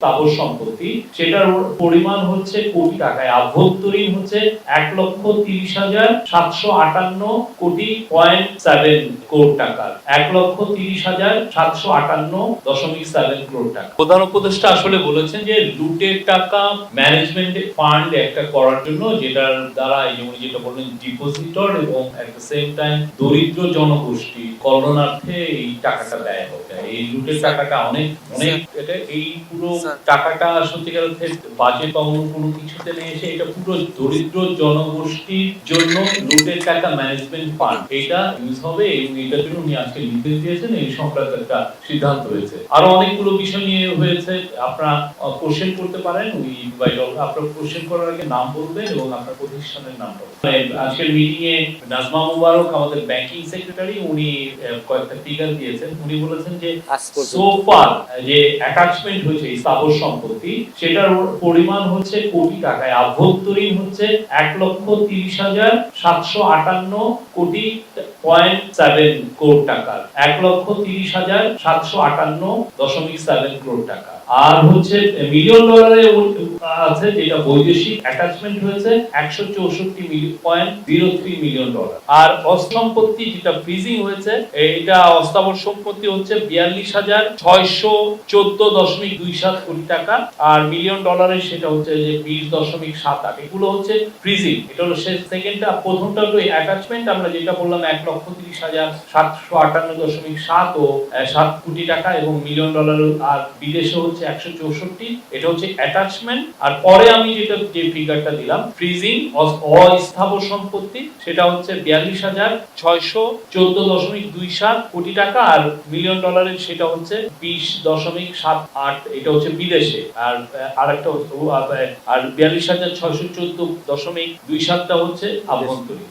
স্থাবর সম্পত্তি, সেটার পরিমাণ হচ্ছে কোটি টাকায়, আভ্যন্তরীণ হচ্ছে 1,30,758 কোটি টাকা, 1,30,758.7 কোটি টাকা। প্রধান উপদেষ্টা আসলে বলেছেন যে লুটের টাকা ম্যানেজমেন্ট ফান্ড একটা করার জন্য, যেটার দ্বারা যেটা বললেন ডিপোজিটর এবং এট দ্য সেম টাইম দরিদ্র জনগোষ্ঠী কল্যাণার্থে এই টাকাটা ব্যয় হবে। এই লুটের টাকাটা অনেক এটা এই পুরো টাকাটা সত্যিকার অর্থে বাজেট বা অন্য কোনো কিছুতে নিয়ে এসে এটা পুরো দরিদ্র জনগোষ্ঠীর জন্য লুটের টাকা ম্যানেজমেন্ট ফান্ড এটা ইউজ হবে, এবং এটার জন্য উনি আজকে নির্দেশ দিয়েছেন। এই সংক্রান্ত একটা সিদ্ধান্ত হয়েছে। আরো অনেকগুলো বিষয় নিয়ে হয়েছে, আপনারা কোশ্চেন করতে পারেন। উই ইনভাইট অল, আপনারা কোশ্চেন করার আগে নাম বলবেন এবং আপনার প্রতিষ্ঠানের নাম বলবেন। আজকের মিটিং এ নাজমা মুবারক আমাদের ব্যাংকিং সেক্রেটারি, উনি কয়েকটা ফিগার দিয়েছেন। উনি বলেছেন যে সোফার যে অ্যাটাচমেন্ট হয়েছে স্থাবর সম্পত্তি, সেটার পরিমাণ হচ্ছে কোটি টাকায়, আভ্যন্তরীণ হচ্ছে 1,30,758.7 কোটি টাকা, 1,30,758.7 কোটি টাকা। আর হচ্ছে মিলিয়ন ডলারে আছে যেটা বৈদেশিক অ্যাটাচমেন্ট হয়েছে 164.03 মিলিয়ন ডলার। আর অসম্পত্তি যেটা ফ্রিজিং হয়েছে, এটা অস্থাবর সম্পত্তি হচ্ছে 42,614.27 কোটি টাকা, আর মিলিয়ন ডলারের সেটা হচ্ছে যে 20.78। এগুলো হচ্ছে ফ্রিজিং। এটা হলো সেকেন্ডটা। প্রথমটা হলো অ্যাটাচমেন্ট, আমরা যেটা বললাম 1,30,758.7 ও 7 কোটি টাকা এবং মিলিয়ন ডলার, আর বিদেশে হচ্ছে 164। এটা হচ্ছে অ্যাটাচমেন্ট। আর পরে আমি যে ফিগারটা দিলাম ফ্রিজিং অস্থাবর সম্পত্তি, সেটা হচ্ছে 42,614.27 কোটি টাকা, আর মিলিয়ন ডলারের সেটা হচ্ছে 20.78। এটা হচ্ছে বিদেশে। আর আরেকটা আর 42,614.27টা হচ্ছে আভ্যন্তরীণ।